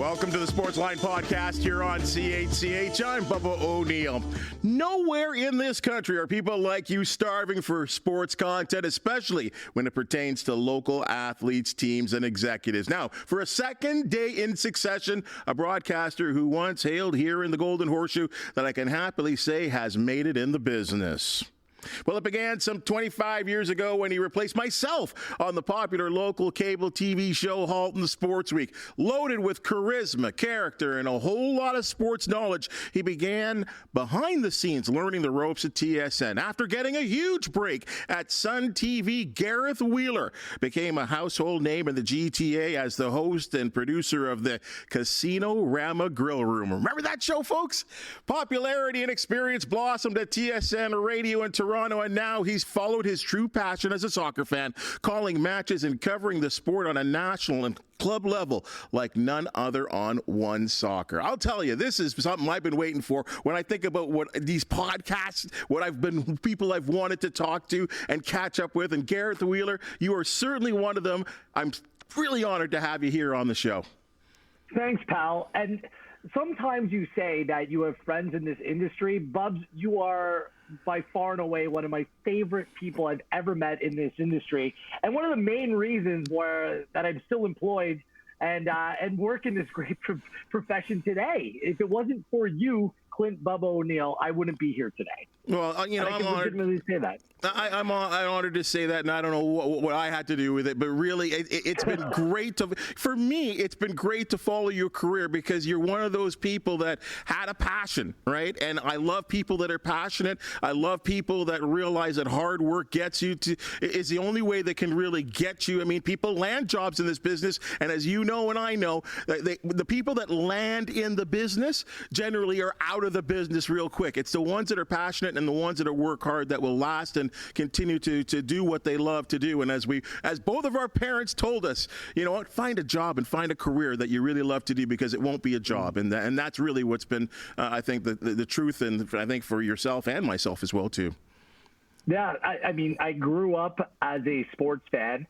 Welcome to the Sportsline Podcast here on CHCH. I'm Bubba O'Neil. Nowhere in this country are people like you starving for sports content, especially when it pertains to local athletes, teams, and executives. Now, for a second day in succession, a broadcaster who once hailed here in the Golden Horseshoe that I can happily say has made it in the business. Well, it began some 25 years ago when he replaced myself on the popular local cable TV show Halton Sports Week. Loaded with charisma, character, and a whole lot of sports knowledge, he began behind the scenes learning the ropes at TSN. After getting a huge break at Sun TV, Gareth Wheeler became a household name in the GTA as the host and producer of the Casino Rama Grill Room. Remember that show, folks? Popularity and experience blossomed at TSN Radio in Toronto, and now he's followed his true passion as a soccer fan, calling matches and covering the sport on a national and club level like none other on OneSoccer. I'll tell you, this is something I've been waiting for when I think about what these podcasts, people I've wanted to talk to and catch up with. And Gareth Wheeler, you are certainly one of them. I'm really honored to have you here on the show. Thanks, pal. And sometimes you say that you have friends in this industry. Bubs, you are by far and away one of my favorite people I've ever met in this industry, and one of the main reasons that I'm still employed and work in this great profession today. If it wasn't for you, Clint Bubba O'Neil, I wouldn't be here today. Well, I'm legitimately say that. I'm honored to say that, and I don't know what I had to do with it, but really, it's been great for me. It's been great to follow your career because you're one of those people that had a passion, right? And I love people that are passionate. I love people that realize that hard work is the only way that can really get you. I mean, people land jobs in this business, and as you know and I know, the people that land in the business generally are out of the business real quick. It's the ones that are passionate and the ones that work hard that will last and continue to do what they love to do. And as both of our parents told us, you know what, find a job and find a career that you really love to do, because it won't be a job. And that's really what's been, I think, the truth, and I think for yourself and myself as well, too. Yeah, I mean, I grew up as a sports fan,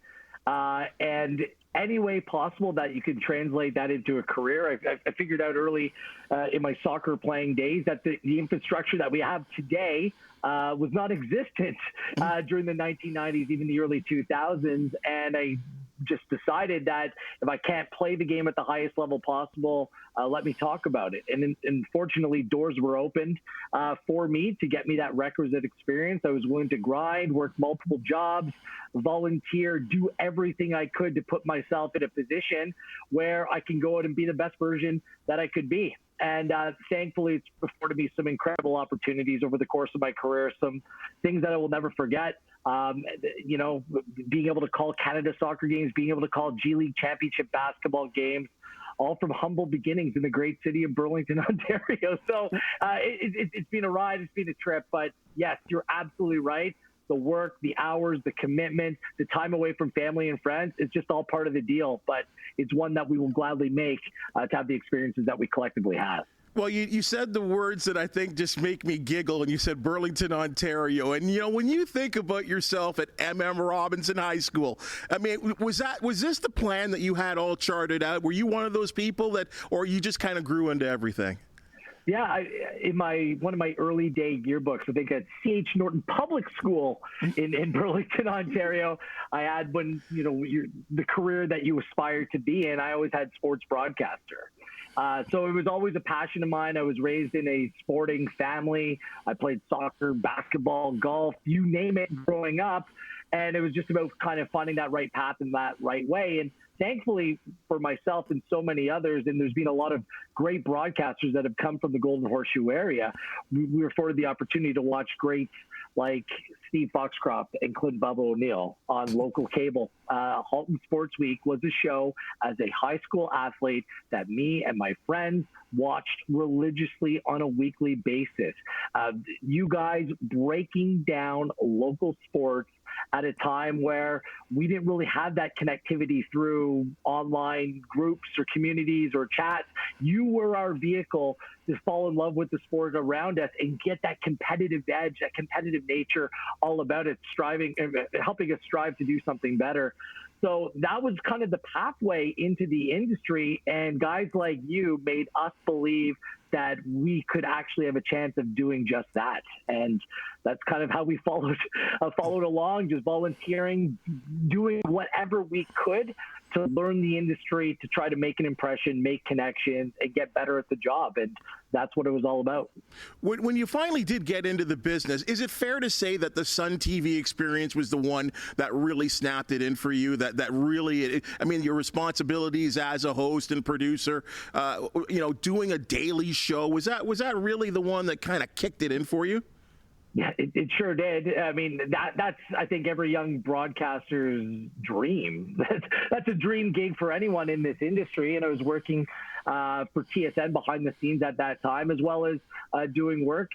and any way possible that you can translate that into a career. I figured out early in my soccer playing days that the infrastructure that we have today was non-existent during the 1990s, even the early 2000s. And I just decided that if I can't play the game at the highest level possible, let me talk about it. And fortunately, doors were opened for me to get me that requisite experience. I was willing to grind, work multiple jobs, volunteer, do everything I could to put myself in a position where I can go out and be the best version that I could be. And thankfully, it's afforded me some incredible opportunities over the course of my career, some things that I will never forget. Being able to call Canada soccer games, being able to call G League Championship basketball games, all from humble beginnings in the great city of Burlington, Ontario. So it's been a ride, it's been a trip. But yes, you're absolutely right. The work, the hours, the commitment, the time away from family and friends, it's just all part of the deal. But it's one that we will gladly make to have the experiences that we collectively have. Well, you said the words that I think just make me giggle, and you said Burlington, Ontario. And, you know, when you think about yourself at M.M. Robinson High School, I mean, was this the plan that you had all charted out? Were you one of those people or you just kind of grew into everything? Yeah, in one of my early day yearbooks, I think at C.H. Norton Public School in Burlington, Ontario, I had the career that you aspire to be in. I always had sports broadcaster. So it was always a passion of mine. I was raised in a sporting family. I played soccer, basketball, golf, you name it, growing up. And it was just about kind of finding that right path and that right way. And thankfully for myself and so many others, and there's been a lot of great broadcasters that have come from the Golden Horseshoe area, we were afforded the opportunity to watch greats like Steve Foxcroft and Clint Bubba O'Neil on local cable. Halton Sports Week was a show as a high school athlete that me and my friends watched religiously on a weekly basis. You guys breaking down local sports at a time where we didn't really have that connectivity through online groups or communities or chats. You were our vehicle to fall in love with the sport around us and get that competitive edge, that competitive nature all about it, helping us strive to do something better. So that was kind of the pathway into the industry, and guys like you made us believe that we could actually have a chance of doing just that. And that's kind of how we followed along, just volunteering, doing whatever we could to learn the industry, to try to make an impression, make connections, and get better at the job. And that's what it was all about. When you finally did get into the business, is it fair to say that the Sun TV experience was the one that really snapped it in for you? That really, I mean, your responsibilities as a host and producer, doing a daily show, was that really the one that kind of kicked it in for you? Yeah, it sure did. I mean, that's I think every young broadcaster's dream. That's a dream gig for anyone in this industry. And I was working for TSN behind the scenes at that time, as well as doing work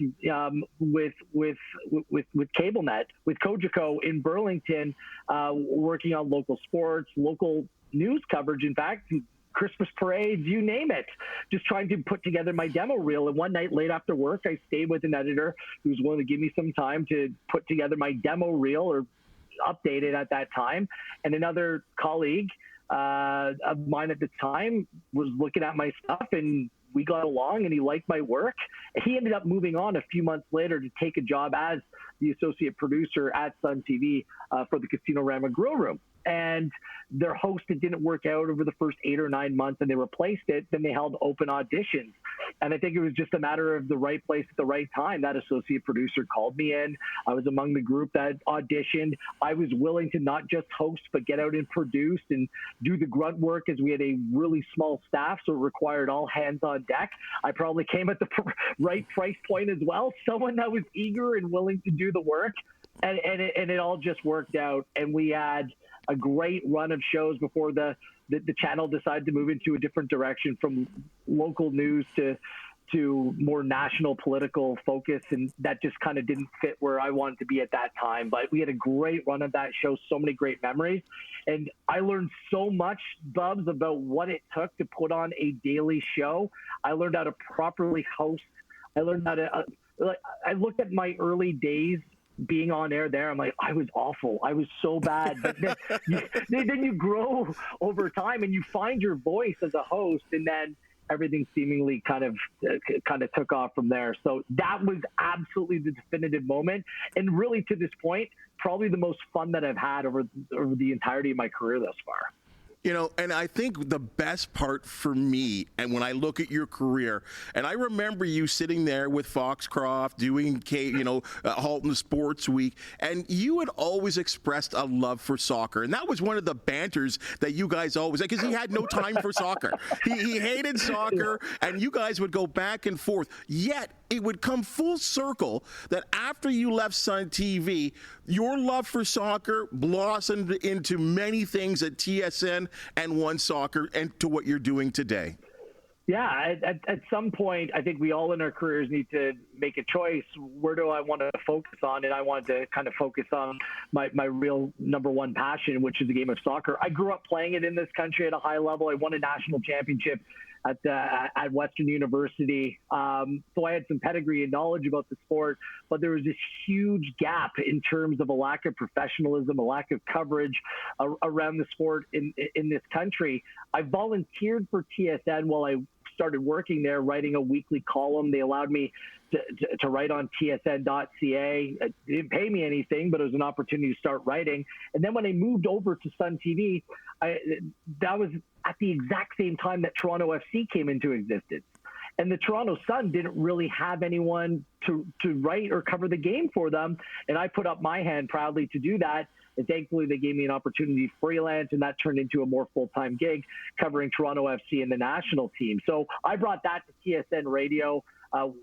with CableNet, with Cogeco in Burlington, working on local sports, local news coverage. In fact, Christmas parades, you name it, just trying to put together my demo reel. And one night late after work, I stayed with an editor who was willing to give me some time to put together my demo reel, or update it at that time. And another colleague of mine at the time was looking at my stuff, and we got along, and he liked my work. He ended up moving on a few months later to take a job as the associate producer at Sun TV for the Casino Rama Grill Room. And their host, it didn't work out over the first 8 or 9 months, and they replaced it. Then they held open auditions. And I think it was just a matter of the right place at the right time. That associate producer called me in. I was among the group that auditioned. I was willing to not just host, but get out and produce and do the grunt work, as we had a really small staff, so it required all hands on deck. I probably came at the right price point as well. Someone that was eager and willing to do the work. And it all just worked out. And we had a great run of shows before the channel decided to move into a different direction, from local news to more national political focus. And that just kind of didn't fit where I wanted to be at that time. But we had a great run of that show, so many great memories. And I learned so much, Bubs, about what it took to put on a daily show. I learned how to properly host. I learned how to, I looked at my early days being on air there. I'm like, I was awful. I was so bad. But then you grow over time, and you find your voice as a host, and then everything seemingly kind of took off from there. So that was absolutely the definitive moment. And really, to this point, probably the most fun that I've had over the entirety of my career thus far. You know, and I think the best part for me, and when I look at your career, and I remember you sitting there with Foxcroft doing, Halton Sports Week, and you had always expressed a love for soccer. And that was one of the banters that you guys always, because he had no time for soccer. He hated soccer, and you guys would go back and forth. Yet, it would come full circle that after you left Sun TV, your love for soccer blossomed into many things at TSN and OneSoccer, and to what you're doing today. Yeah, at some point, I think we all in our careers need to make a choice. Where do I want to focus on? And I wanted to kind of focus on my real number one passion, which is the game of soccer. I grew up playing it in this country at a high level. I won a national championship at Western University. So I had some pedigree and knowledge about the sport, but there was this huge gap in terms of a lack of professionalism, a lack of coverage around the sport in this country. I volunteered for TSN while I started working there, writing a weekly column. They allowed me to write on tsn.ca. It didn't pay me anything, but it was an opportunity to start writing. And then when I moved over to Sun TV, that was at the exact same time that Toronto FC came into existence. And the Toronto Sun didn't really have anyone to write or cover the game for them. And I put up my hand proudly to do that. And thankfully, they gave me an opportunity to freelance, and that turned into a more full-time gig covering Toronto FC and the national team. So I brought that to TSN Radio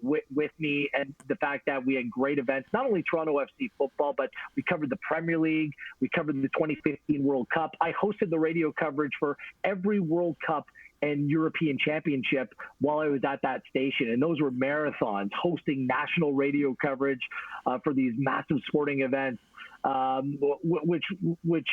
with me, and the fact that we had great events, not only Toronto FC football, but we covered the Premier League, we covered the 2015 World Cup. I hosted the radio coverage for every World Cup and European Championship while I was at that station. And those were marathons, hosting national radio coverage for these massive sporting events. Which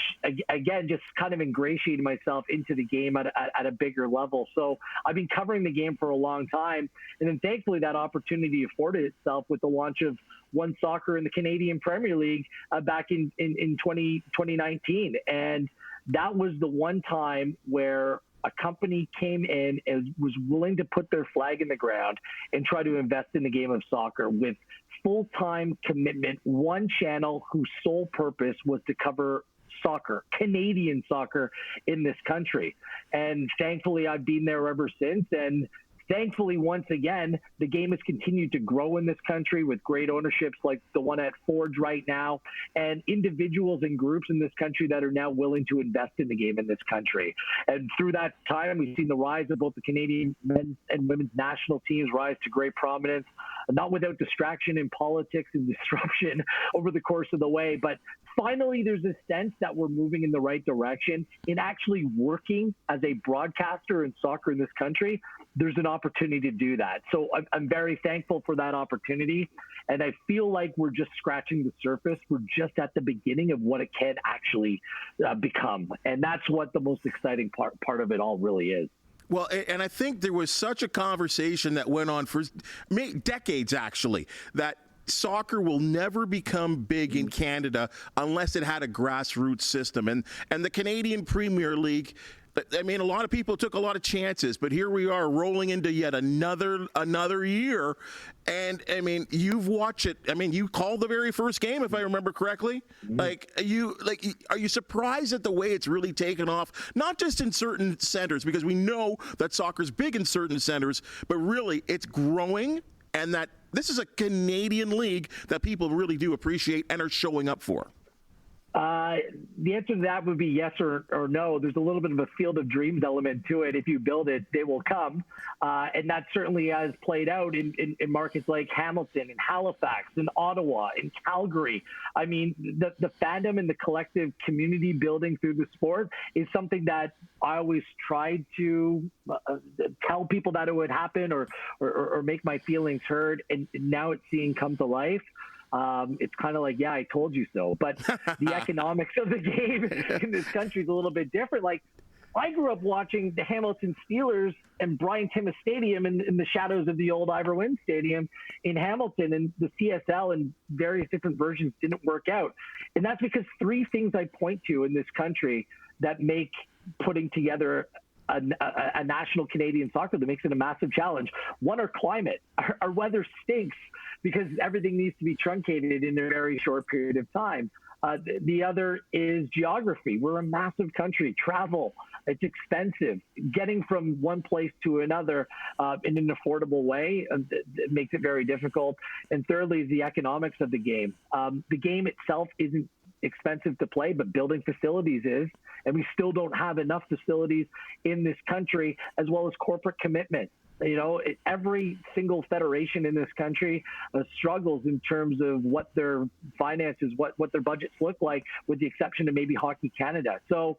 again, just kind of ingratiated myself into the game at a bigger level. So I've been covering the game for a long time. And then thankfully that opportunity afforded itself with the launch of OneSoccer in the Canadian Premier League back in 2019. And that was the one time where a company came in and was willing to put their flag in the ground and try to invest in the game of soccer with full-time commitment, one channel whose sole purpose was to cover soccer, Canadian soccer in this country. And thankfully, I've been there ever since. And thankfully, once again, the game has continued to grow in this country with great ownerships like the one at Forge right now, and individuals and groups in this country that are now willing to invest in the game in this country. And through that time, we've seen the rise of both the Canadian men's and women's national teams rise to great prominence, not without distraction in politics and disruption over the course of the way. But finally, there's a sense that we're moving in the right direction in actually working as a broadcaster in soccer in this country. There's an opportunity to do that. So I'm very thankful for that opportunity. And I feel like we're just scratching the surface. We're just at the beginning of what it can actually become. And that's what the most exciting part of it all really is. Well, and I think there was such a conversation that went on for decades, actually, that soccer will never become big in Canada unless it had a grassroots system. And the Canadian Premier League, I mean, a lot of people took a lot of chances, but here we are rolling into yet another year. And I mean, you've watched it. I mean, you called the very first game, if I remember correctly. Mm-hmm. Are you surprised at the way it's really taken off? Not just in certain centers, because we know that soccer's big in certain centers, but really it's growing, and that this is a Canadian league that people really do appreciate and are showing up for. The answer to that would be yes or no. There's a little bit of a field of dreams element to it. If you build it, they will come. And that certainly has played out in markets like Hamilton and Halifax and Ottawa and Calgary. I mean, the fandom and the collective community building through the sport is something that I always tried to tell people that it would happen or make my feelings heard. And now it's seeing come to life. It's kind of like, yeah, I told you so. But the economics of the game in this country is a little bit different. Like, I grew up watching the Hamilton Steelers and Brian Timmins Stadium in the shadows of the old Ivor Wynne Stadium in Hamilton, and the CSL and various different versions didn't work out. And that's because three things I point to in this country that make putting together a national Canadian soccer that makes it a massive challenge. One, our climate. Our weather stinks because everything needs to be truncated in a very short period of time. The other is geography. We're a massive country. Travel, it's expensive. Getting from one place to another in an affordable way makes it very difficult. And thirdly is the economics of the game. The game itself isn't expensive to play, but building facilities is, and we still don't have enough facilities in this country, as well as corporate commitment. You know, every single federation in this country struggles in terms of what their finances, what their budgets look like, with the exception of maybe Hockey Canada. So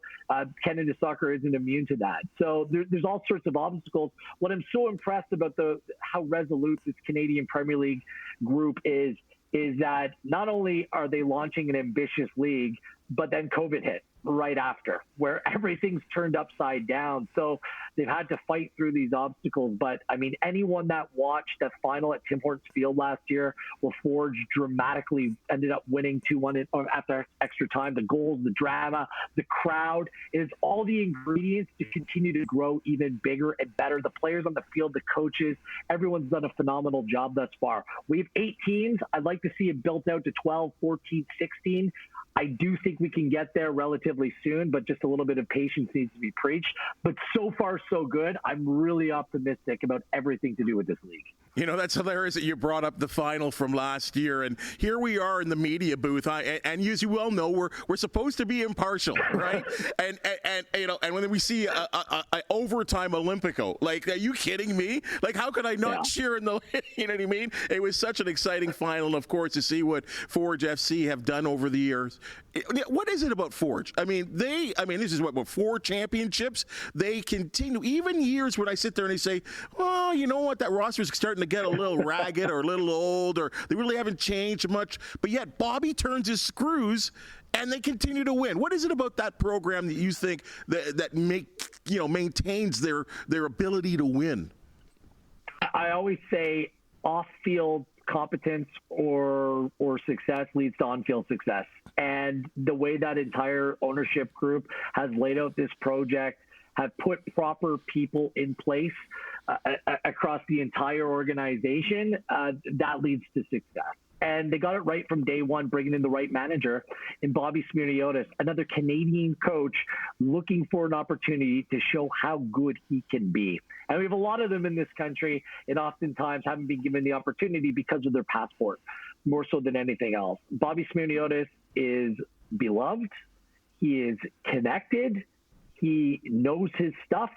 Canada Soccer isn't immune to that. So there's all sorts of obstacles. What I'm so impressed about how resolute this Canadian Premier League group is that not only are they launching an ambitious league, but then COVID hit right after, where everything's turned upside down. So they've had to fight through these obstacles. But I mean, anyone that watched that final at Tim Hortons Field last year, where Forge dramatically ended up winning 2-1 after extra time, the goals, the drama, the crowd, is all the ingredients to continue to grow even bigger and better. The players on the field, the coaches, everyone's done a phenomenal job thus far. We have 8 teams. I'd like to see it built out to 12, 14, 16. I do think we can get there relatively soon, but just a little bit of patience needs to be preached. But so far, so good. I'm really optimistic about everything to do with this league. You know, that's hilarious that you brought up the final from last year, and here we are in the media booth. And as you well know, we're supposed to be impartial, right? and you know, and when we see a overtime Olympico, like, are you kidding me? Like, how could I not cheer in the? You know what I mean? It was such an exciting final, and of course, to see what Forge FC have done over the years. What is it about Forge? I mean, this is what 4 championships. They continue, even years when I sit there and they say, well, you know what, that roster's starting to get a little ragged or a little old, or they really haven't changed much. But yet Bobby turns his screws and they continue to win. What is it about that program that you think that maintains their ability to win? I always say off-field competence or success leads to on-field success. And the way that entire ownership group has laid out this project, have put proper people in place across the entire organization, that leads to success. And they got it right from day one, bringing in the right manager in Bobby Smirniotis, another Canadian coach looking for an opportunity to show how good he can be. And we have a lot of them in this country, and oftentimes haven't been given the opportunity because of their passport, more so than anything else. Bobby Smirniotis is beloved. He is connected. He knows his stuff.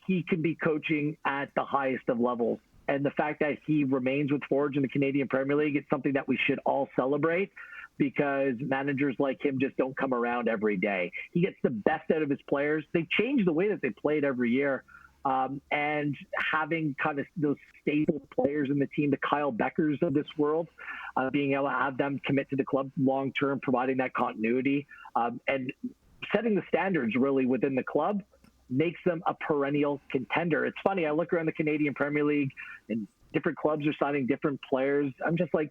He can be coaching at the highest of levels. And the fact that he remains with Forge in the Canadian Premier League, it's something that we should all celebrate, because managers like him just don't come around every day. He gets the best out of his players. They change the way that they played every year. And having kind of those staple players in the team, the Kyle Beckers of this world, being able to have them commit to the club long-term, providing that continuity, and setting the standards really within the club, makes them a perennial contender. It's funny, I look around the Canadian Premier League and different clubs are signing different players. I'm just like,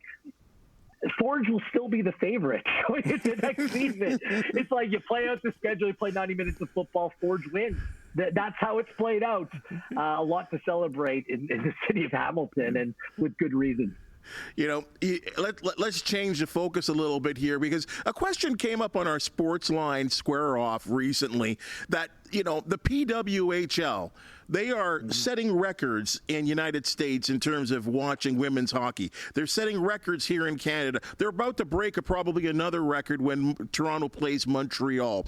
Forge will still be the favorite going into next season. It's like you play out the schedule, you play 90 minutes of football, Forge wins. That's how it's played out. A lot to celebrate in the city of Hamilton, and with good reason. You know, let's change the focus a little bit here, because a question came up on our Sportsline Square Off recently that, you know, the PWHL, they are setting records in United States in terms of watching women's hockey. They're setting records here in Canada. They're about to break probably another record when Toronto plays Montreal.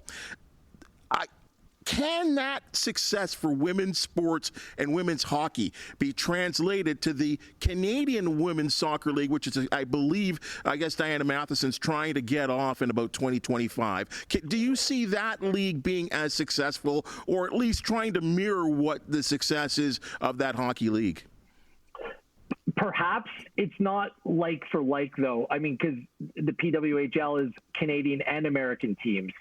Can that success for women's sports and women's hockey be translated to the Canadian Women's Soccer League, which is, I guess Diana Matheson's trying to get off in about 2025? Do you see that league being as successful, or at least trying to mirror what the success is of that hockey league? Perhaps. It's not like for like, though. I mean, because the PWHL is Canadian and American teams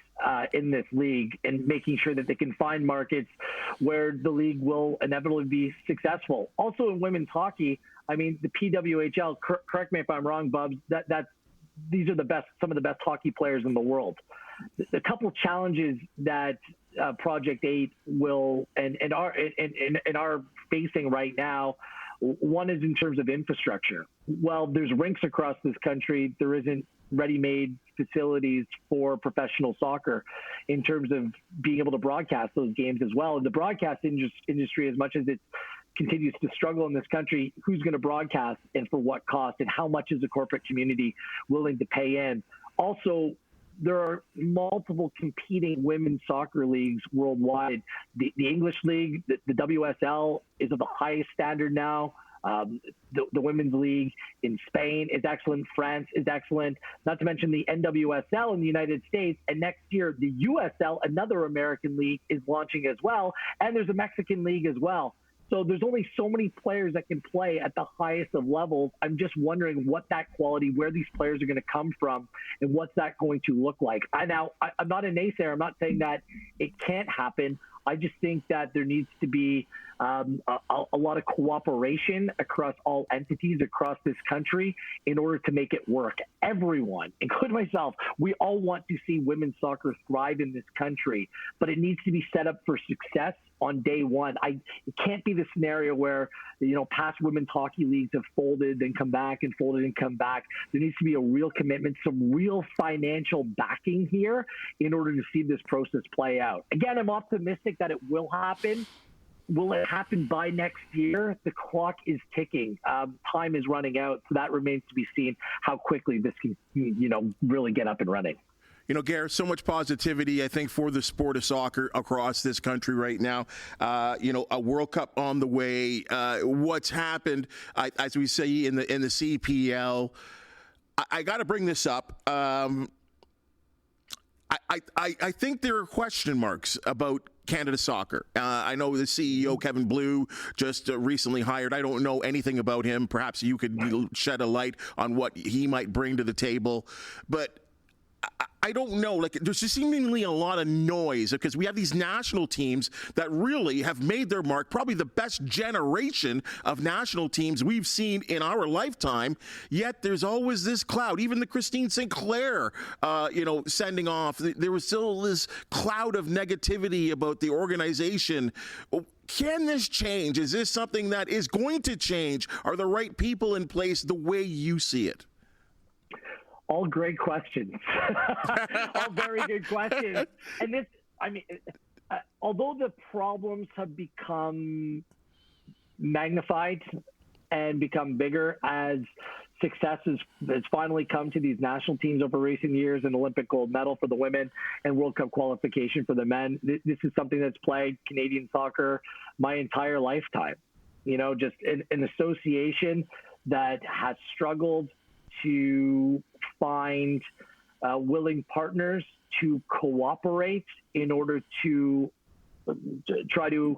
in this league, and making sure that they can find markets where the league will inevitably be successful. Also in women's hockey, I mean, the PWHL, correct me if I'm wrong, Bubs, these are some of the best hockey players in the world. The couple challenges that Project 8 will and are facing right now, one is in terms of infrastructure. Well, there's rinks across this country. There isn't ready-made facilities for professional soccer in terms of being able to broadcast those games as well. And the broadcast industry, as much as it continues to struggle in this country, who's going to broadcast and for what cost, and how much is the corporate community willing to pay in? Also, there are multiple competing women's soccer leagues worldwide. The English League, the WSL, is of the highest standard now. The Women's League in Spain is excellent. France is excellent. Not to mention the NWSL in the United States. And next year, the USL, another American league, is launching as well. And there's a Mexican league as well. So there's only so many players that can play at the highest of levels. I'm just wondering what that quality, where these players are going to come from, and what's that going to look like. I'm not a naysayer. I'm not saying that it can't happen. I just think that there needs to be a lot of cooperation across all entities across this country in order to make it work. Everyone, including myself, we all want to see women's soccer thrive in this country, but it needs to be set up for success on day one. It can't be the scenario where, past women's hockey leagues have folded and come back and folded and come back. There needs to be a real commitment, some real financial backing here in order to see this process play out. Again, I'm optimistic that it will happen. Will it happen by next year? The clock is ticking. Time is running out, so that remains to be seen how quickly this can, really get up and running. Gareth, so much positivity, I think, for the sport of soccer across this country right now. A World Cup on the way. What's happened, as we say in the CPL, I got to bring this up. I think there are question marks about Canada Soccer. I know the CEO, Kevin Blue, just recently hired. I don't know anything about him. Perhaps you could shed a light on what he might bring to the table. But I don't know. Like, there's just seemingly a lot of noise because we have these national teams that really have made their mark, probably the best generation of national teams we've seen in our lifetime. Yet there's always this cloud. Even the Christine Sinclair, sending off, there was still this cloud of negativity about the organization. Can this change? Is this something that is going to change? Are the right people in place the way you see it? All great questions. All very good questions. And this, although the problems have become magnified and become bigger as success has finally come to these national teams over recent years, an Olympic gold medal for the women and World Cup qualification for the men. This is something that's plagued Canadian soccer my entire lifetime. Just an association that has struggled to find willing partners to cooperate in order to try to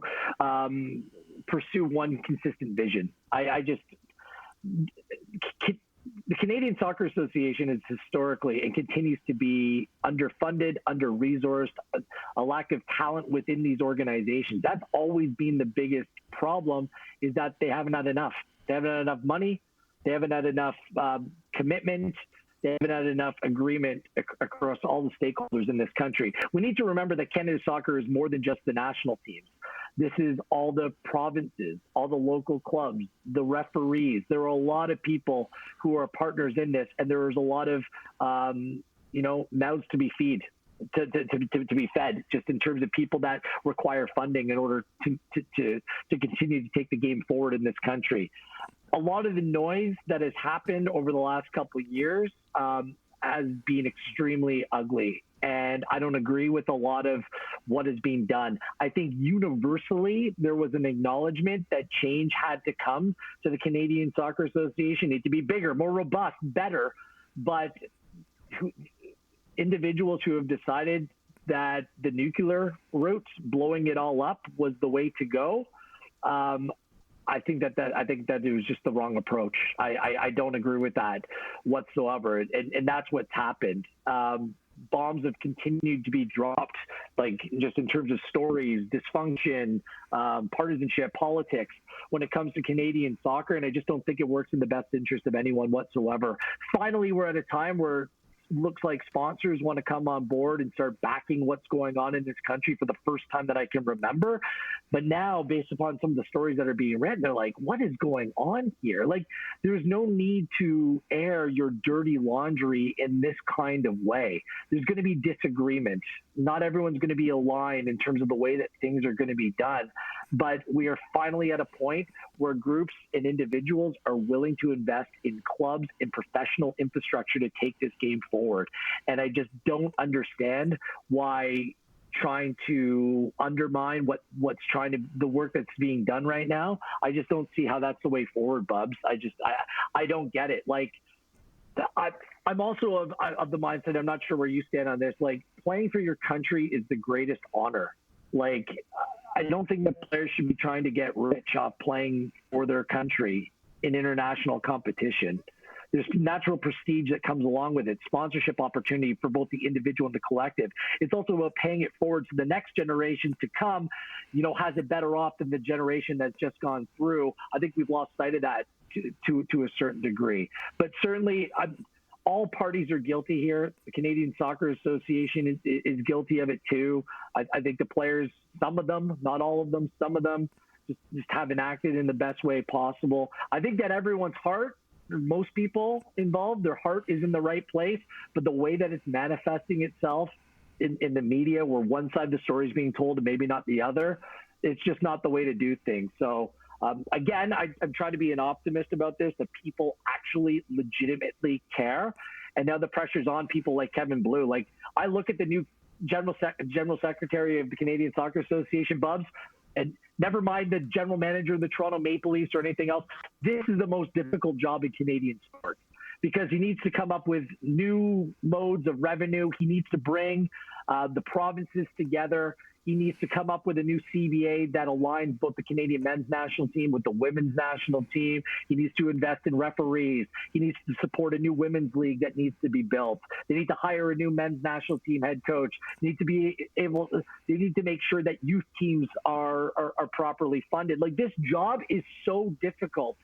pursue one consistent vision. The Canadian Soccer Association is historically and continues to be underfunded, under-resourced, a lack of talent within these organizations. That's always been the biggest problem, is that they haven't had enough. They haven't had enough money. They haven't had enough commitment. They haven't had enough agreement across all the stakeholders in this country. We need to remember that Canada Soccer is more than just the national teams. This is all the provinces, all the local clubs, the referees. There are a lot of people who are partners in this, and there is a lot of, mouths to be to be fed, just in terms of people that require funding in order to continue to take the game forward in this country. A lot of the noise that has happened over the last couple of years has been extremely ugly. And I don't agree with a lot of what is being done. I think universally there was an acknowledgement that change had to come to the Canadian Soccer Association. It need to be bigger, more robust, better. But individuals who have decided that the nuclear route, blowing it all up, was the way to go, I think that it was just the wrong approach. I don't agree with that whatsoever, and that's what's happened. Bombs have continued to be dropped, like just in terms of stories, dysfunction, partisanship, politics, when it comes to Canadian soccer, and I just don't think it works in the best interest of anyone whatsoever. Finally, we're at a time where looks like sponsors want to come on board and start backing what's going on in this country for the first time that I can remember. But now, based upon some of the stories that are being written, they're like, what is going on here? Like, there's no need to air your dirty laundry in this kind of way. There's going to be disagreement. Not everyone's going to be aligned in terms of the way that things are going to be done. But we are finally at a point where groups and individuals are willing to invest in clubs and professional infrastructure to take this game forward. And I just don't understand why trying to undermine the work that's being done right now. I just don't see how that's the way forward, Bubs. I don't get it. Like, I'm also of the mindset, I'm not sure where you stand on this, like, playing for your country is the greatest honor. Like, I don't think that players should be trying to get rich off playing for their country in international competition. There's natural prestige that comes along with it, sponsorship opportunity for both the individual and the collective. It's also about paying it forward so the next generation to come, has it better off than the generation that's just gone through. I think we've lost sight of that to a certain degree. But certainly, all parties are guilty here. The Canadian Soccer Association is guilty of it too. I think the players, some of them, not all of them, some of them just haven't acted in the best way possible. I think that everyone's heart, most people involved, their heart is in the right place, but the way that it's manifesting itself in the media, where one side of the story is being told and maybe not the other, it's just not the way to do things. So again, I'm trying to be an optimist about this, that people actually legitimately care. And now the pressure's on people like Kevin Blue. Like, I look at the new General Secretary of the Canadian Soccer Association, Bubs, and never mind the general manager of the Toronto Maple Leafs or anything else. This is the most difficult job in Canadian sports, because he needs to come up with new modes of revenue. He needs to bring the provinces together. He needs to come up with a new CBA that aligns both the Canadian men's national team with the women's national team. He needs to invest in referees. He needs to support a new women's league that needs to be built. They need to hire a new men's national team head coach. They need to make sure that youth teams are properly funded. Like, this job is so difficult.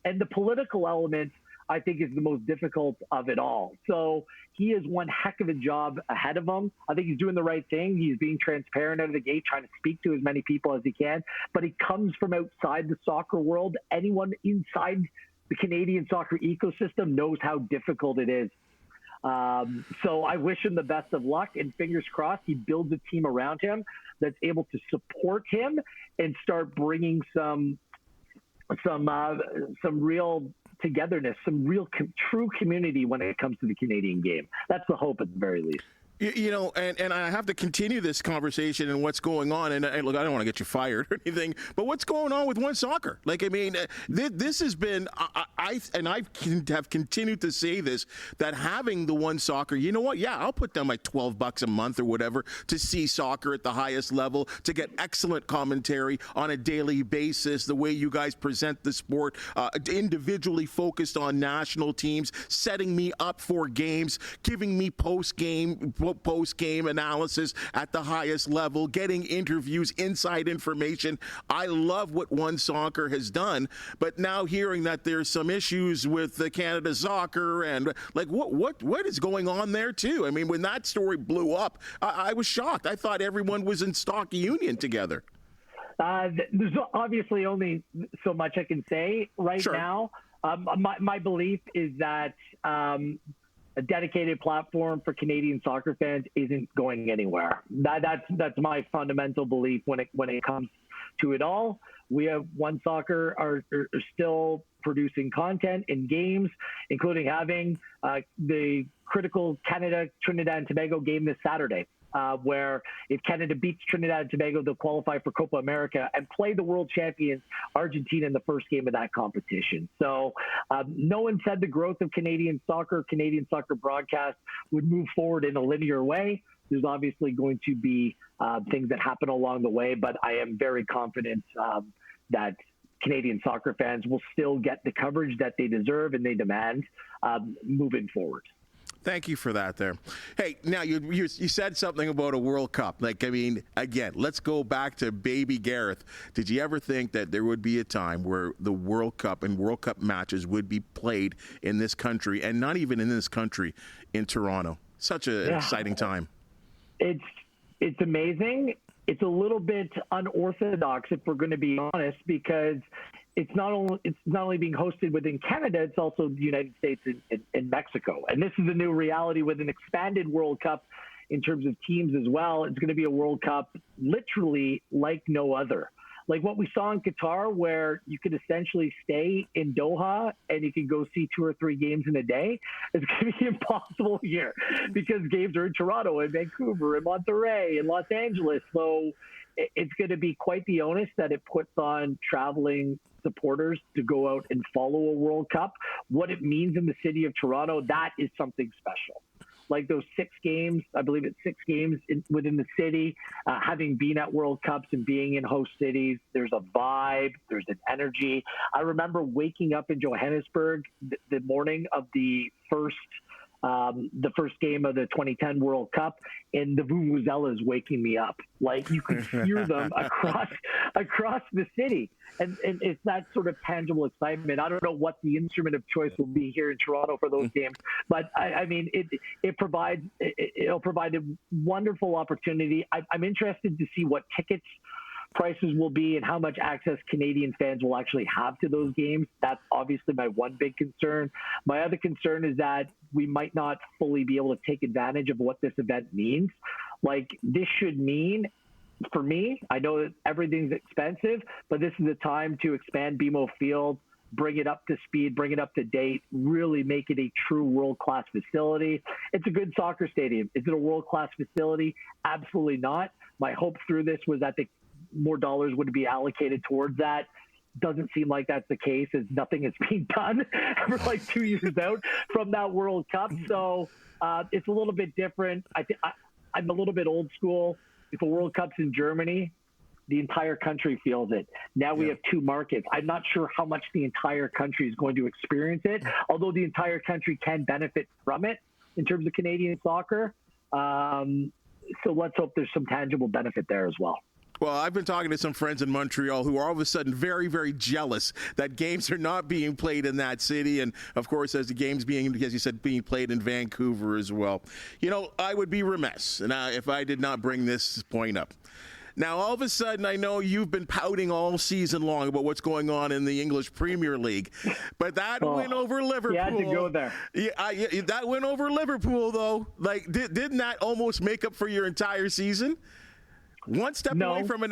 And the political element, I think, is the most difficult of it all. So he has one heck of a job ahead of him. I think he's doing the right thing. He's being transparent out of the gate, trying to speak to as many people as he can. But he comes from outside the soccer world. Anyone inside the Canadian soccer ecosystem knows how difficult it is. So I wish him the best of luck, and fingers crossed he builds a team around him that's able to support him and start bringing some real togetherness, some real true community when it comes to the Canadian game. That's the hope at the very least. You know, and I have to continue this conversation and what's going on. And look, I don't want to get you fired or anything, but what's going on with OneSoccer? Like, I mean, this has been, I have continued to say this, that having the OneSoccer, you know what? Yeah, I'll put down my $12 a month or whatever to see soccer at the highest level, to get excellent commentary on a daily basis, the way you guys present the sport, individually focused on national teams, setting me up for games, giving me post-game analysis at the highest level, getting interviews, inside information. I love what OneSoccer has done, but now hearing that there's some issues with the Canada Soccer and like what is going on there too? I mean, when that story blew up, I was shocked. I thought everyone was in stock union together. There's obviously only so much I can say right now. My belief is that a dedicated platform for Canadian soccer fans isn't going anywhere. That's my fundamental belief when it comes to it all. We have OneSoccer are still producing content in games, including having the critical Canada-Trinidad and Tobago game this Saturday. Where if Canada beats Trinidad and Tobago, they'll qualify for Copa America and play the world champions Argentina in the first game of that competition. So no one said the growth of Canadian soccer broadcast would move forward in a linear way. There's obviously going to be things that happen along the way, but I am very confident that Canadian soccer fans will still get the coverage that they deserve and they demand moving forward. Thank you for that there. Hey, now you said something about a World Cup. Like, I mean, again, let's go back to baby Gareth. Did you ever think that there would be a time where the World Cup and World Cup matches would be played in this country, and not even in this country, in Toronto? Such an exciting time. It's amazing. It's a little bit unorthodox, if we're going to be honest, because it's not only being hosted within Canada, it's also the United States and Mexico. And this is a new reality with an expanded World Cup in terms of teams as well. It's going to be a World Cup literally like no other. Like what we saw in Qatar, where you could essentially stay in Doha and you could go see 2 or 3 games in a day. It's going to be impossible here because games are in Toronto and Vancouver and Monterrey and Los Angeles. So it's going to be quite the onus that it puts on traveling supporters to go out and follow a World Cup. What it means in the city of Toronto, that is something special. Like those 6 games, I believe it's 6 games within the city, having been at World Cups and being in host cities, there's a vibe, there's an energy. I remember waking up in Johannesburg the morning of the first game of the 2010 World Cup, and the vuvuzelas waking me up. Like you could hear them across the city. And it's that sort of tangible excitement. I don't know what the instrument of choice will be here in Toronto for those games, but I mean, it'll provide a wonderful opportunity. I'm interested to see what tickets prices will be and how much access Canadian fans will actually have to those games. That's obviously my one big concern. My other concern is that we might not fully be able to take advantage of what this event means. Like this should mean, for me, I know that everything's expensive, but this is the time to expand BMO Field, bring it up to speed, bring it up to date, really make it a true world-class facility. It's a good soccer stadium. Is it a world-class facility? Absolutely not. My hope through this was that more dollars would be allocated towards that. Doesn't seem like that's the case, as nothing is being done for like 2 years out from that World Cup. So it's a little bit different. I'm a little bit old school. if a World Cup's in Germany, the entire country feels it. Now we have two markets. I'm not sure how much the entire country is going to experience it, although the entire country can benefit from it in terms of Canadian soccer. So let's hope there's some tangible benefit there as well. Well, I've been talking to some friends in Montreal who are all of a sudden very, very jealous that games are not being played in that city. And, of course, as the games being, as you said, being played in Vancouver as well. You know, I would be remiss if I did not bring this point up. Now, all of a sudden, I know you've been pouting all season long about what's going on in the English Premier League, but that win over Liverpool. You had to go there. Yeah, that win over Liverpool, though, like, didn't that almost make up for your entire season? One step away from an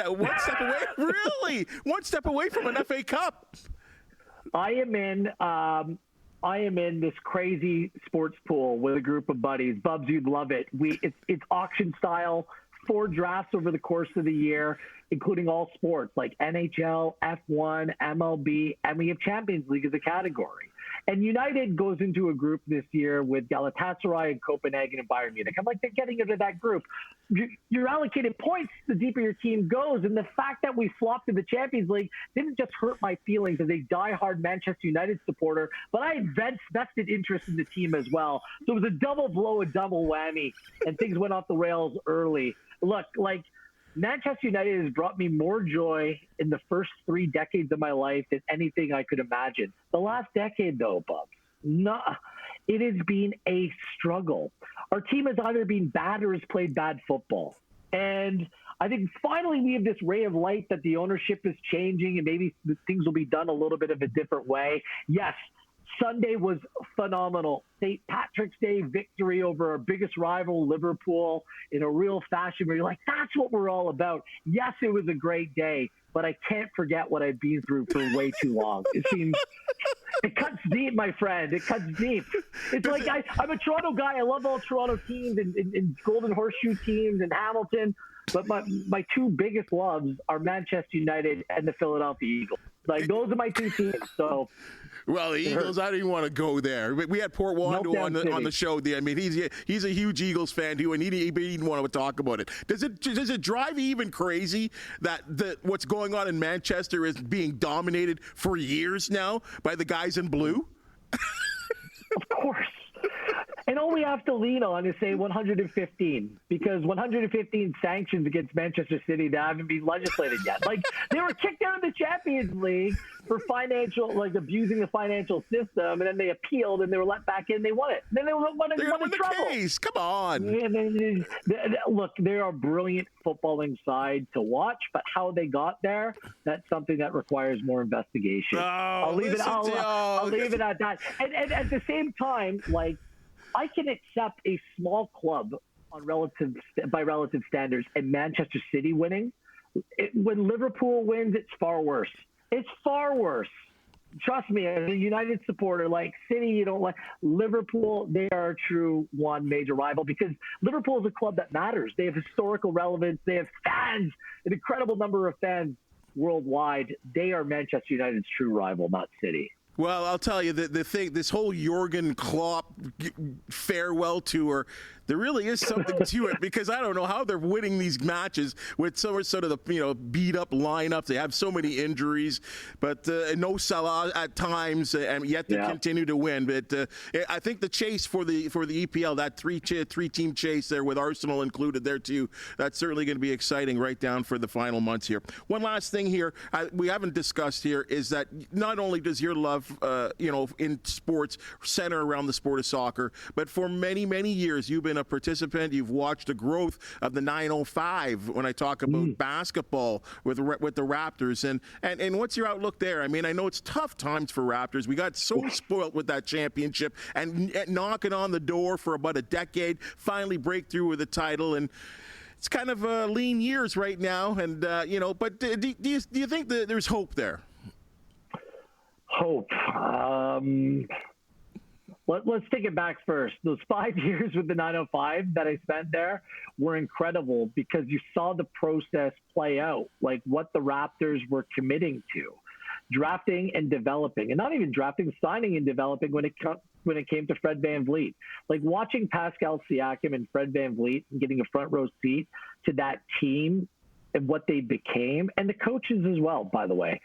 FA Cup. I am in this crazy sports pool with a group of buddies. Bubs, you'd love it. It's auction style. 4 drafts over the course of the year, including all sports like NHL, F1, MLB, and we have Champions League as a category. And United goes into a group this year with Galatasaray and Copenhagen and Bayern Munich. I'm like, they're getting into that group. You're allocated points the deeper your team goes. And the fact that we flopped in the Champions League didn't just hurt my feelings as a diehard Manchester United supporter, but I had vested interest in the team as well. So it was a double blow, a double whammy, and things went off the rails early. Look, like, Manchester United has brought me more joy in the first 3 decades of my life than anything I could imagine. The last decade, though, Bubs, it has been a struggle. Our team has either been bad or has played bad football. And I think finally we have this ray of light that the ownership is changing and maybe things will be done a little bit of a different way. Yes, Sunday was phenomenal. St. Patrick's Day victory over our biggest rival, Liverpool, in a real fashion where you're like, that's what we're all about. Yes, it was a great day, but I can't forget what I've been through for way too long. It cuts deep, my friend. It cuts deep. It's like I'm a Toronto guy. I love all Toronto teams and Golden Horseshoe teams and Hamilton. But my 2 biggest loves are Manchester United and the Philadelphia Eagles. Like, those are my 2 teams. So, well, the Eagles, I don't even want to go there. We had Port Wando on the show. I mean, he's a huge Eagles fan too, and he didn't want to talk about it. Does it drive you even crazy that what's going on in Manchester is being dominated for years now by the guys in blue? Of course. And all we have to lean on is say 115, because 115 sanctions against Manchester City that haven't been legislated yet. Like, they were kicked out of the Champions League for abusing the financial system, and then they appealed and they were let back in. They won it. Then they won the trouble. Case. Come on. Look, they are brilliant footballing side to watch, but how they got there, that's something that requires more investigation. I'll leave it at that. And at the same time, like, I can accept a small club by relative standards and Manchester City winning. When Liverpool wins, it's far worse. It's far worse. Trust me, as a United supporter, like City, you don't like Liverpool. They are a true one major rival because Liverpool is a club that matters. They have historical relevance. They have fans, an incredible number of fans worldwide. They are Manchester United's true rival, not City. Well, I'll tell you, the thing, this whole Jurgen Klopp farewell tour, there really is something to it because I don't know how they're winning these matches with sort of the beat up lineups. They have so many injuries, but no Salah at times, and yet they continue to win. But I think the chase for the EPL, that three team chase there with Arsenal included there too, that's certainly going to be exciting right down for the final months here. One last thing here we haven't discussed here is that not only does your love in sports center around the sport of soccer, but for many, many years you've been a participant. You've watched the growth of the 905 when I talk about basketball with the Raptors. And what's your outlook there? I mean, I know it's tough times for Raptors. We got so spoiled with that championship and knocking on the door for about a decade, finally break through with a title. And it's kind of lean years right now. And, but do you think that there's hope there? Hope. Let's take it back first. Those 5 years with the 905 that I spent there were incredible because you saw the process play out, like what the Raptors were committing to. drafting and developing, and not even drafting, signing and developing when it came to Fred VanVleet. Like watching Pascal Siakam and Fred VanVleet and getting a front row seat to that team and what they became, and the coaches as well, by the way,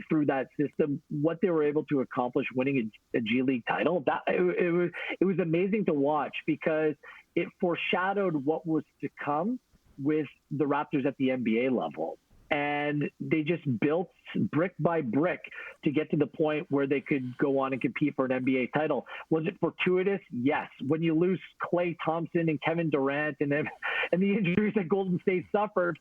through that system, what they were able to accomplish winning a G League title. It was amazing to watch because it foreshadowed what was to come with the Raptors at the NBA level. And they just built brick by brick to get to the point where they could go on and compete for an NBA title. Was it fortuitous? Yes. When you lose Klay Thompson and Kevin Durant and the injuries that Golden State suffered,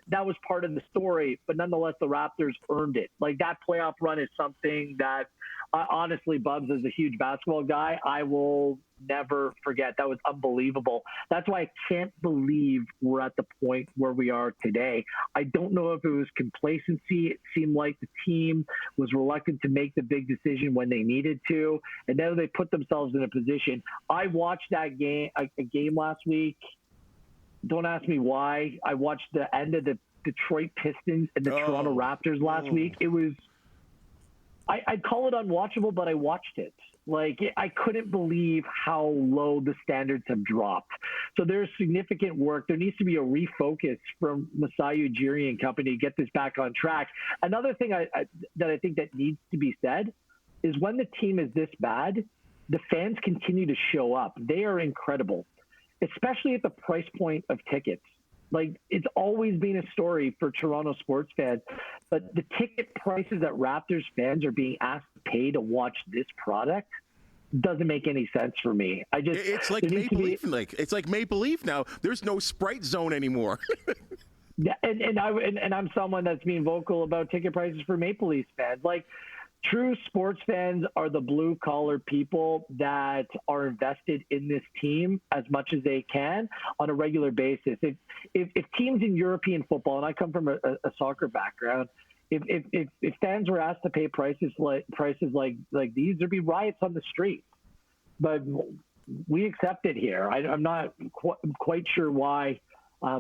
that was part of the story. But nonetheless, the Raptors earned it. Like that playoff run is something that, honestly, Bubs, as a huge basketball guy, I will never forget. That was unbelievable. That's why I can't believe we're at the point where we are today. I don't know if it was complacency. It seemed like the team was reluctant to make the big decision when they needed to, and now they put themselves in a position. I watched that game, a game last week. Don't ask me why. I watched the end of the Detroit Pistons and the Toronto Raptors last week. It was, I'd call it unwatchable, but I watched it. Like, I couldn't believe how low the standards have dropped. So there's significant work. There needs to be a refocus from Masai Ujiri and company to get this back on track. Another thing that I think that needs to be said is when the team is this bad, the fans continue to show up. They are incredible, especially at the price point of tickets. Like, it's always been a story for Toronto sports fans, but the ticket prices that Raptors fans are being asked to pay to watch this product doesn't make any sense for me. It's like Maple Leaf. It's like Maple Leaf now. There's no Sprite Zone anymore. Yeah, and I'm someone that's being vocal about ticket prices for Maple Leaf fans. Like, true sports fans are the blue-collar people that are invested in this team as much as they can on a regular basis. If teams in European football, and I come from a soccer background, if fans were asked to pay prices like these, there'd be riots on the street. But we accept it here. I'm not quite sure why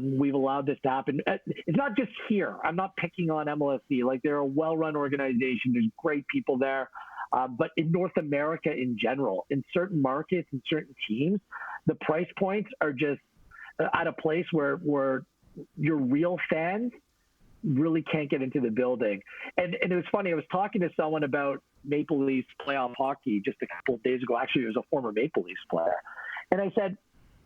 we've allowed this to happen. It's not just here. I'm not picking on MLSD. Like, they're a well-run organization. There's great people there. But in North America in general, in certain markets and certain teams, the price points are just at a place where your real fans really can't get into the building. And it was funny. I was talking to someone about Maple Leafs playoff hockey just a couple of days ago. Actually, it was a former Maple Leafs player. And I said,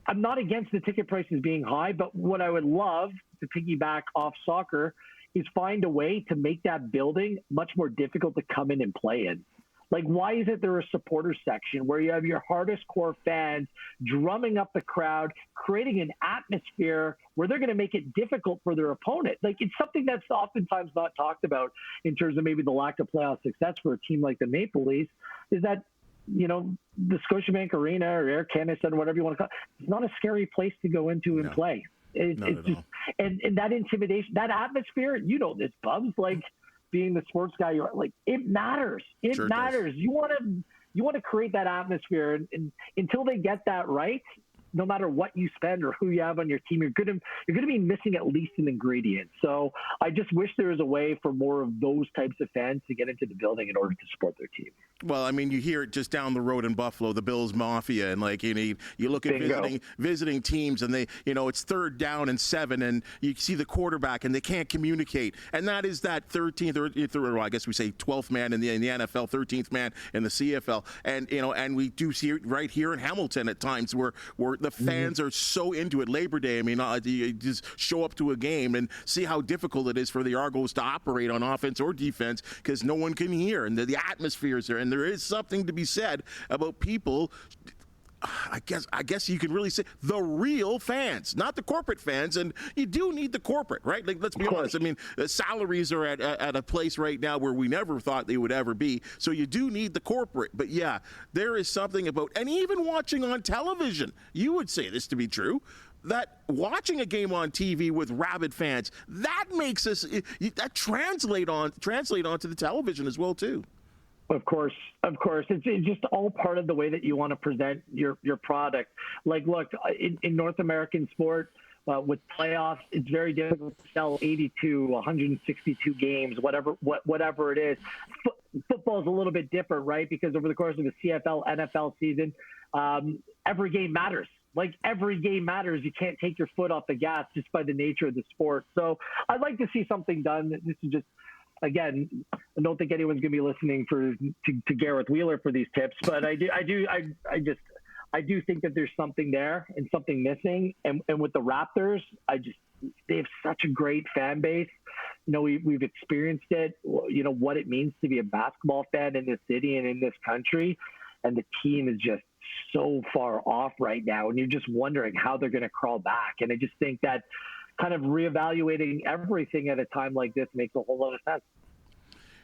I'm not against the ticket prices being high, but what I would love to piggyback off soccer is find a way to make that building much more difficult to come in and play in. Like, why isn't there a supporter section where you have your hardest core fans drumming up the crowd, creating an atmosphere where they're going to make it difficult for their opponent? Like, it's something that's oftentimes not talked about in terms of maybe the lack of playoff success for a team like the Maple Leafs, is that, you know, the Scotiabank Arena or Air Canada Center, whatever you want to call it, it's not a scary place to go into and play. It's just, and that intimidation, that atmosphere, you know this, Bubs, like, being the sports guy, you're like, it matters. It sure matters. Does. You want to create that atmosphere, and until they get that right, no matter what you spend or who you have on your team, you're going to be missing at least an ingredient. So I just wish there was a way for more of those types of fans to get into the building in order to support their team. Well, I mean, you hear it just down the road in Buffalo, the Bills Mafia, and like you look at visiting teams, and they, it's 3rd down and 7, and you see the quarterback, and they can't communicate, and that is that 13th, or I guess we say 12th man in the NFL, 13th man in the CFL, and we do see it right here in Hamilton at times where the fans are so into it. Labor Day, I mean, you just show up to a game and see how difficult it is for the Argos to operate on offense or defense because no one can hear, and the atmosphere is there, and there is something to be said about people. I guess you can really say the real fans, not the corporate fans, and you do need the corporate, right? Like, let's be honest. I mean, the salaries are at a place right now where we never thought they would ever be. So you do need the corporate. But yeah, there is something about, and even watching on television, you would say this to be true, that watching a game on TV with rabid fans, that makes us that translate onto the television as well too. Of course. It's just all part of the way that you want to present your product. Like, look, in North American sport, with playoffs, it's very difficult to sell 82, 162 games, whatever it is. Football is a little bit different, right? Because over the course of the CFL, NFL season, every game matters. Like, every game matters. You can't take your foot off the gas just by the nature of the sport. So I'd like to see something done. This is just, again, I don't think anyone's going to be listening to Gareth Wheeler for these tips, but I do think that there's something there and something missing. And with the Raptors, they have such a great fan base. You know, we've experienced it, you know, what it means to be a basketball fan in this city and in this country. And the team is just so far off right now. And you're just wondering how they're going to crawl back. And I just think that kind of reevaluating everything at a time like this makes a whole lot of sense.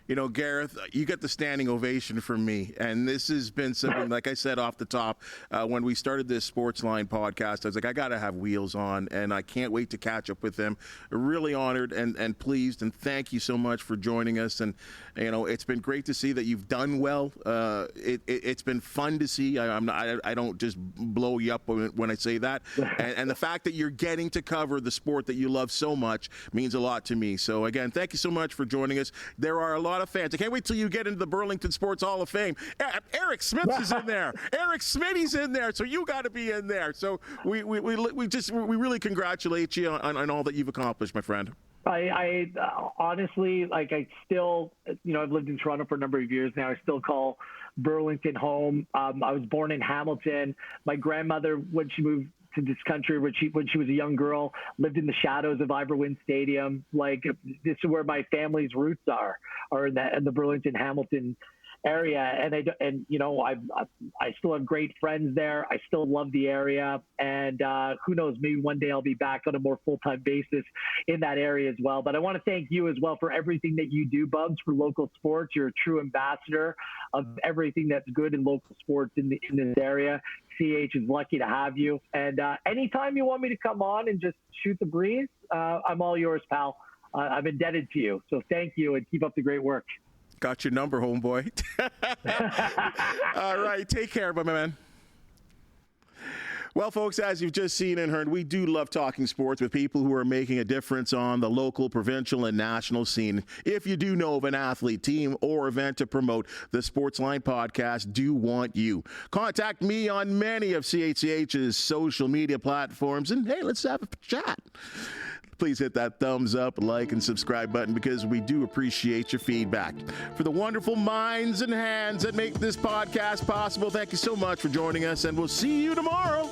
You know, Gareth, you get the standing ovation from me. And this has been something, like I said off the top, when we started this Sportsline podcast, I was like, I got to have Wheels on, and I can't wait to catch up with him. Really honored and pleased, and thank you so much for joining us. And, you know, it's been great to see that you've done well. It's been fun to see. I don't just blow you up when I say that. And the fact that you're getting to cover the sport that you love so much means a lot to me. So, again, thank you so much for joining us. There are a lot of fans. I can't wait till you get into the Burlington Sports Hall of Fame. Eric Smith is in there. Eric Smitty's in there. So you got to be in there. So we really congratulate you on all that you've accomplished, my friend. I honestly, like, I still, you know, I've lived in Toronto for a number of years now. I still call Burlington home. I was born in Hamilton. My grandmother, when she moved to this country, when she was a young girl, lived in the shadows of Iverwin Stadium. Like, this is where my family's roots are in the Burlington Hamilton area. And you know, I still have great friends there. I still love the area, and who knows, maybe one day I'll be back on a more full-time basis in that area as well. But I want to thank you as well for everything that you do, Bubs, for local sports. You're a true ambassador of everything that's good in local sports in this area. CH is lucky to have you. And anytime you want me to come on and just shoot the breeze, I'm all yours, pal. I'm indebted to you. So thank you, and keep up the great work. Got your number, homeboy. All right. Take care, my man. Well, folks, as you've just seen and heard, we do love talking sports with people who are making a difference on the local, provincial, and national scene. If you do know of an athlete, team, or event to promote, the Sportsline Podcast do want you. Contact me on many of CHCH's social media platforms, and hey, let's have a chat. Please hit that thumbs up, like, and subscribe button, because we do appreciate your feedback. For the wonderful minds and hands that make this podcast possible, thank you so much for joining us, and we'll see you tomorrow.